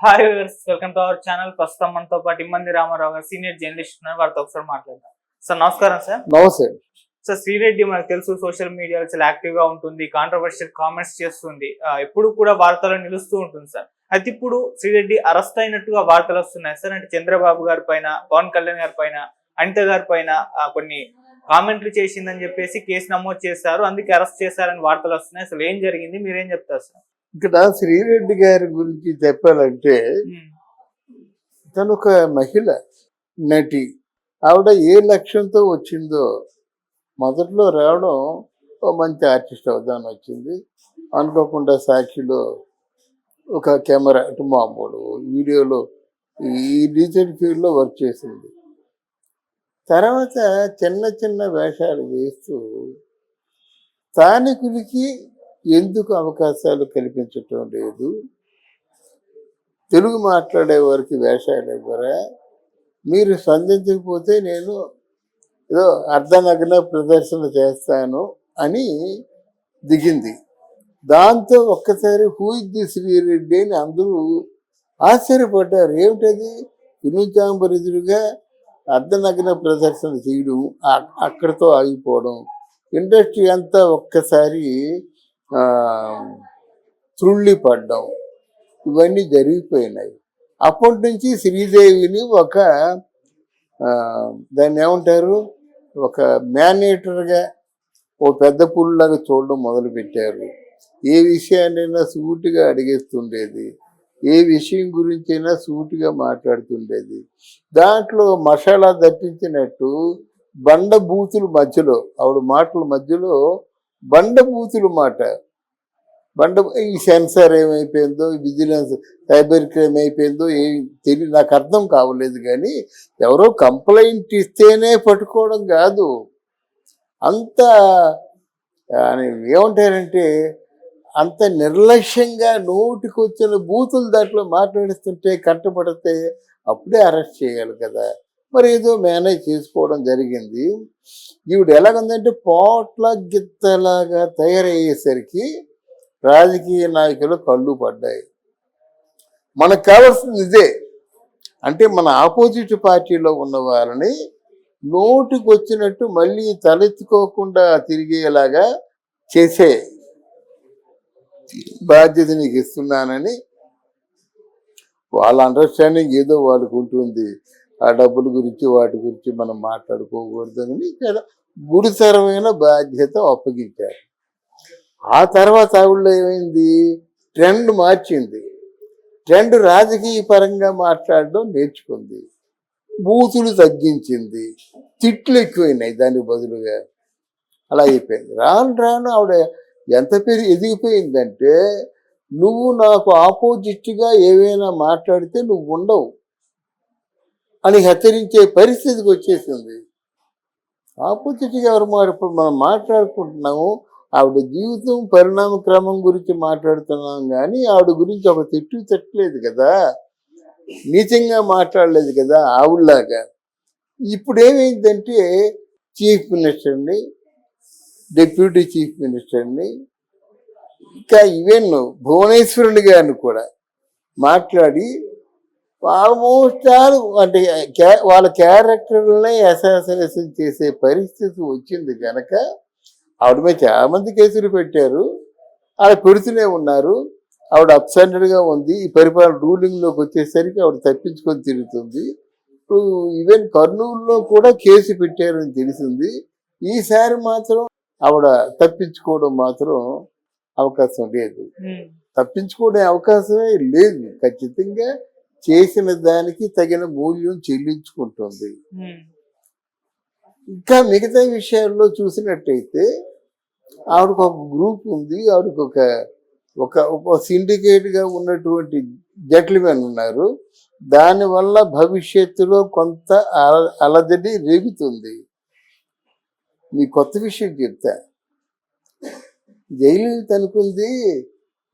Hi viewers, welcome to our channel. ప్రస్తుతం మనతో పాటు ఇమ్మంది రామారావు గారు సీనియర్ జర్నలిస్ట్ ఉన్నారు. వారితో ఒకసారి మాట్లాడదాం. సార్ నమస్కారం. సార్ నమస్తే. సార్ శ్రీరెడ్డి మనకు తెలుసు, సోషల్ మీడియాలో చాలా యాక్టివ్ గా ఉంటుంది, కాంట్రవర్షియల్ కామెంట్స్ చేస్తుంది, ఎప్పుడు కూడా వార్తల్లో నిలుస్తూ ఉంటుంది సార్. అయితే ఇప్పుడు శ్రీరెడ్డి అరెస్ట్ అయినట్టుగా వార్తలు వస్తున్నాయి సార్. అంటే చంద్రబాబు గారి పైన, పవన్ కళ్యాణ్ గారి పైన, అనిత గారి పైన కొన్ని కామెంట్లు చేసిందని చెప్పేసి కేసు నమోదు చేశారు, అందుకే అరెస్ట్ చేశారని వార్తలు వస్తున్నాయి. అసలు ఏం జరిగింది, మీరేం చెప్తారు సార్? ఇక్కడ శ్రీరెడ్డి గారి గురించి చెప్పాలంటే తను ఒక మహిళ నటి. ఆవిడ ఏ లక్ష్యంతో వచ్చిందో, మొదట్లో రావడం మంచి ఆర్టిస్ట్ అవుదాని వచ్చింది. అనుకోకుండా సాక్షిలో ఒక కెమెరా అంటే మామూలు వీడియోలో ఈ డిజిటల్ ఫీల్డ్లో వర్క్ చేసింది. తర్వాత చిన్న చిన్న వేషాలు వేస్తూ స్థానికులకి ఎందుకు అవకాశాలు కల్పించటం లేదు, తెలుగు మాట్లాడే వారికి వేషాలు ఇవ్వరా, మీరు స్పందించకపోతే నేను ఏదో అర్ధనగ్న ప్రదర్శన చేస్తాను అని దిగింది. దాంతో ఒక్కసారి హూయిద్ది శ్రీరెడ్డి అని అందరూ ఆశ్చర్యపడ్డారు. ఏమిటది, వినుచాంబరిదురుగా అర్ధనగ్న ప్రదర్శన చేయడం, అక్కడితో ఆగిపోవడం, ఇండస్ట్రీ అంతా ఒక్కసారి త్రుళ్ళి పడ్డం, ఇవన్నీ జరిగిపోయినాయి. అప్పటి నుంచి శ్రీదేవిని ఒక దాన్ని ఏమంటారు, ఒక మేనేటర్గా, ఓ పెద్ద పుల్లాగా చూడడం మొదలుపెట్టారు. ఏ విషయాన్నైనా సూటిగా అడిగేస్తుండేది, ఏ విషయం గురించి అయినా సూటిగా మాట్లాడుతుండేది. దాంట్లో మసాలా దట్టించినట్టు బండ బూతుల మధ్యలో, ఆవిడ మాటల మధ్యలో బండ బూతులు మాట, ఈ సెన్సార్ ఏమైపోయిందో, విజిలెన్స్ సైబర్ క్రైమ్ అయిపోయిందో ఏం తెలియదు, నాకు అర్థం కావలేదు. కానీ ఎవరో కంప్లైంట్ ఇస్తేనే పట్టుకోవడం కాదు, అంత ఏమంటారంటే అంత నిర్లక్ష్యంగా నోటికొచ్చిన బూతులు దాంట్లో మాట్లాడిస్తుంటే కంటపడితే అప్పుడే అరెస్ట్ చేయాలి కదా. మరి ఏదో మేనేజ్ చేసుకోవడం జరిగింది. ఈవిడ ఎలాగుందంటే పోట్ల గిత్తలాగా తయారయ్యేసరికి రాజకీయ నాయకులు కళ్ళు పడ్డాయి. మనకు కావాల్సింది ఇదే. అంటే మన ఆపోజిట్ పార్టీలో ఉన్న వాళ్ళని నోటికి వచ్చినట్టు మళ్ళీ తలెత్తుకోకుండా తిరిగేలాగా చేసే బాధ్యత నీకు ఇస్తున్నానని వాళ్ళ అండర్స్టాండింగ్ ఏదో వాళ్ళకు ఉంటుంది. ఆ డబ్బుల గురించి వాటి గురించి మనం మాట్లాడుకోకూడదని గురుతరమైన బాధ్యత అప్పగించారు. ఆ తర్వాత ఆవిడలో ఏమైంది, ట్రెండ్ మార్చింది. ట్రెండ్ రాజకీయ పరంగా మాట్లాడడం నేర్చుకుంది, బూతులు తగ్గించింది, తిట్లు ఎక్కువైనాయి దానికి బదులుగా. అలా అయిపోయింది. రాను రాను ఆవిడ ఎంత ఎదిగిపోయిందంటే, నువ్వు నాకు ఆపోజిట్గా ఏవైనా మాట్లాడితే నువ్వు ఉండవు అని హెచ్చరించే పరిస్థితికి వచ్చేసింది. ఆపోజిట్గా ఎవరు ఇప్పుడు మనం మాట్లాడుకుంటున్నాము, ఆవిడ జీవితం పరిణామ క్రమం గురించి మాట్లాడుతున్నాం కానీ ఆవిడ గురించి ఒక తిట్టలేదు కదా, నీచంగా మాట్లాడలేదు కదా ఆవిడలాగా. ఇప్పుడు ఏమైందంటే చీఫ్ మినిస్టర్ని, డిప్యూటీ చీఫ్ మినిస్టర్ని, ఇంకా ఈవెన్ భువనేశ్వరుని గారిని కూడా మాట్లాడి ఆల్మోస్ట్ అంటే వాళ్ళ క్యారెక్టర్లనే అసాసినేషన్ చేసే పరిస్థితి వచ్చింది కనుక ఆవిడ మీద చాలా మంది కేసులు పెట్టారు, ఆవిడ పెడుతూనే ఉన్నారు. ఆవిడ అప్సెండెడ్గా ఉంది. ఈ పరిపాలన రూలింగ్లోకి వచ్చేసరికి ఆవిడ తప్పించుకొని తిరుగుతుంది. ఇప్పుడు ఈవెన్ కర్నూలులో కూడా కేసు పెట్టారని తెలిసింది. ఈసారి మాత్రం ఆవిడ తప్పించుకోవడం మాత్రం అవకాశం లేదు, తప్పించుకోవడం అవకాశమే లేదు. ఖచ్చితంగా చేసిన దానికి తగిన మూల్యం చెల్లించుకుంటుంది. ఇంకా మిగతా విషయాల్లో చూసినట్టయితే ఆవిడకు ఒక గ్రూప్ ఉంది, ఆవిడకు ఒక సిండికేట్గా ఉన్నటువంటి జెంటిల్మెన్ ఉన్నారు. దానివల్ల భవిష్యత్తులో కొంత అలజడి రేగుతుంది. మీ కొత్త విషయం చెప్తా, జయలలిత అనుకుంది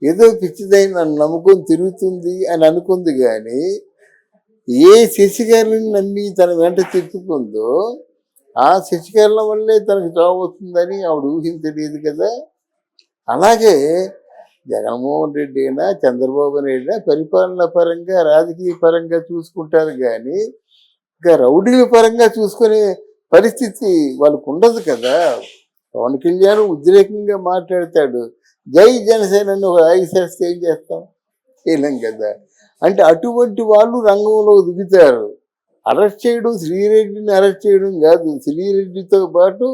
ఏదో పిచ్చిదైన నన్ను నమ్ముకొని తిరుగుతుంది అని అనుకుంది. కానీ ఏ శశికళని నమ్మి తన వెంట తిప్పుకుందో ఆ శశికళ వల్లే తనకు జాబ్ వస్తుందని ఆవిడ ఊహించలేదు కదా. అలాగే జగన్మోహన్ రెడ్డి అయినా చంద్రబాబు నాయుడు అయినా పరిపాలన పరంగా రాజకీయ పరంగా చూసుకుంటారు కానీ ఇంకా రౌడీల పరంగా చూసుకునే పరిస్థితి వాళ్ళకు ఉండదు కదా. పవన్ కళ్యాణ్ ఉద్రేకంగా మాట్లాడతాడు, జై జనసేన అని ఒక ఐసేస్తే ఏం చేస్తాం, చేయలేం కదా. అంటే అటువంటి వాళ్ళు రంగంలో దిగుతారు. అరెస్ట్ చేయడం, శ్రీరెడ్డిని అరెస్ట్ చేయడం కాదు, శ్రీరెడ్డితో పాటు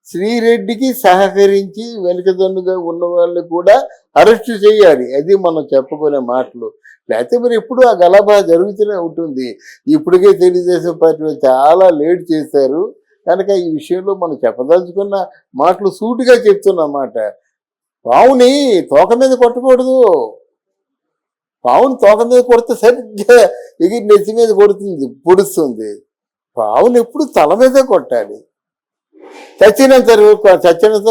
శ్రీరెడ్డికి సహకరించి వెనుకదన్నుగా ఉన్న వాళ్ళు కూడా అరెస్టు చేయాలి. అది మనం చెప్పుకునే మాటలు. లేకపోతే మరి ఎప్పుడు ఆ గలభా జరుగుతూనే ఉంటుంది. ఇప్పటికే తెలుగుదేశం పార్టీ వాళ్ళు చాలా లేట్ చేశారు కనుక ఈ విషయంలో మనం చెప్పదలుచుకున్న మాటలు సూటిగా చెప్తున్నమాట. పావుని తోక మీద కొట్టకూడదు. పావుని తోక మీద కొడితే సరిగ్గా ఎగిరి నెత్తి మీద పొడుస్తుంది. పావుని ఎప్పుడు తల మీదే కొట్టాలి, చచ్చినంత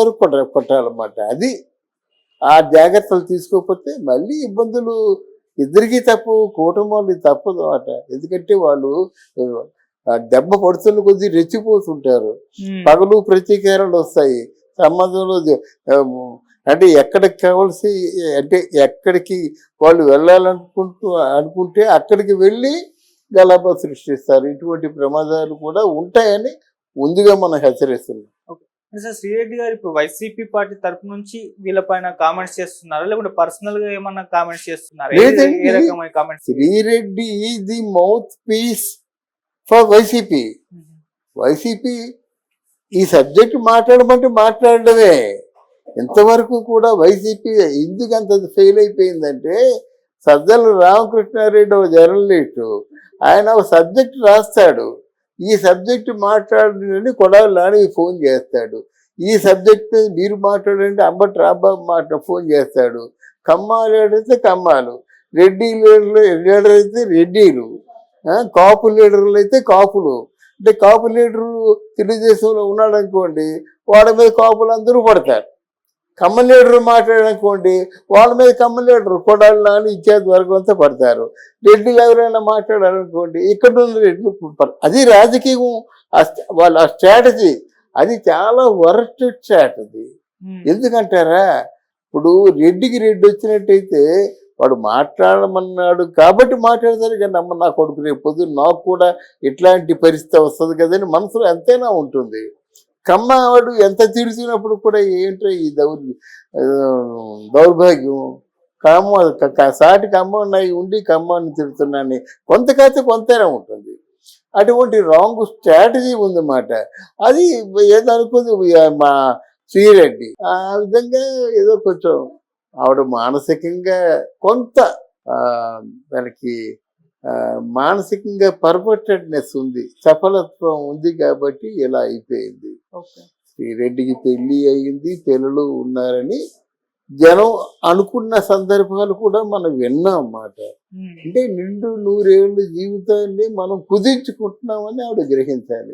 వరకు కొట్టాలన్నమాట. అది ఆ జాగ్రత్తలు తీసుకోకపోతే మళ్ళీ ఇబ్బందులు ఇద్దరికీ తప్పు, కూటమి వాళ్ళు తప్పదు అన్నమాట. ఎందుకంటే వాళ్ళు దెబ్బ పడుతున్న కొద్దీ రెచ్చిపోతుంటారు. పగలు ప్రతీకారాలు వస్తాయి సంబంధంలో. అంటే ఎక్కడికి కావాల్సి అంటే ఎక్కడికి వాళ్ళు అనుకుంటే అక్కడికి వెళ్ళి గలాభా సృష్టిస్తారు. ఇటువంటి ప్రమాదాలు కూడా ఉంటాయని ముందుగా మనం హెచ్చరిస్తున్నాం. సార్, శ్రీరెడ్డి గారు ఇప్పుడు వైసీపీ పార్టీ తరపు నుంచి వీళ్ళపైన కామెంట్స్ చేస్తున్నారా, లేకుంటే పర్సనల్ గా ఏమన్నా కామెంట్స్ చేస్తున్నారా? ఏ రకమైన comments? Sri Reddy is the mouthpiece for YCP. YCP ఈ సబ్జెక్ట్ మాట్లాడమంటే మాట్లాడడమే. ఇంతవరకు కూడా వైసీపీ ఎందుకు అంత ఫెయిల్ అయిపోయిందంటే, సజ్జల రామకృష్ణారెడ్డి ఒక జర్నలిస్టు, ఆయన ఒక సబ్జెక్ట్ రాస్తాడు, ఈ సబ్జెక్టు మాట్లాడని కొడాలి నాని ఫోన్ చేస్తాడు, ఈ సబ్జెక్ట్ మీరు మాట్లాడండి అంబటి రాంబాబు ఫోన్ చేస్తాడు, కమ్మాలు లీడర్ కమ్మాలు, రెడ్డి లీడర్ అయితే రెడ్డిలు, కాపు లీడర్లు అయితే కాపులు. అంటే కాపు లీడరు తెలుగుదేశంలో ఉన్నాడు అనుకోండి, వాళ్ళ మీద కాపులు అందరూ పడతారు. కమ్మ లీడరు మాట్లాడనుకోండి, వాళ్ళ మీద కమ్మ లీడరు కొడాలి నాని ఇత్యాది వరకు అంతా పడతారు. రెడ్డిలు ఎవరైనా మాట్లాడారనుకోండి, ఇక్కడ ఉన్న రెడ్లు. అది రాజకీయం, వాళ్ళ స్ట్రాటజీ. అది చాలా వరస్ట్ స్ట్రాటజీ. ఎందుకంటారా, ఇప్పుడు రెడ్డికి రెడ్డి వచ్చినట్టయితే వాడు మాట్లాడమన్నాడు కాబట్టి మాట్లాడతారు. కానీ అమ్మ నా కొడుకు రేపు పొద్దున్న నాకు కూడా ఇట్లాంటి పరిస్థితి వస్తుంది కదని మనసులో ఎంతైనా ఉంటుంది. కమ్మ వాడు ఎంత తిడుతున్నప్పుడు కూడా ఏంటో ఈ దౌర్భాగ్యం, సాటి కమ్మ ఉన్నాయి ఉండి కమ్మని తిడుతున్నాను కొంత కాతే కొంతైనా ఉంటుంది. అటువంటి రాంగ్ స్ట్రాటజీ ఉందన్నమాట. అది ఏదో అనుకుంది మా శ్రీరెడ్డి. ఆ విధంగా ఏదో కొంచెం ఆవిడ మానసికంగా కొంత దానికి మానసికంగా పర్ఫెక్టెడ్నెస్ ఉంది, సఫలత్వం ఉంది కాబట్టి ఇలా అయిపోయింది. శ్రీరెడ్డికి పెళ్లి అయింది, పిల్లలు ఉన్నారని జనం అనుకున్న సందర్భాలు కూడా మనం విన్నాం అన్నమాట. అంటే నిండు 100 ఏళ్ళ జీవితాన్ని మనం కుదించుకుంటున్నామని ఆవిడ గ్రహించాలి.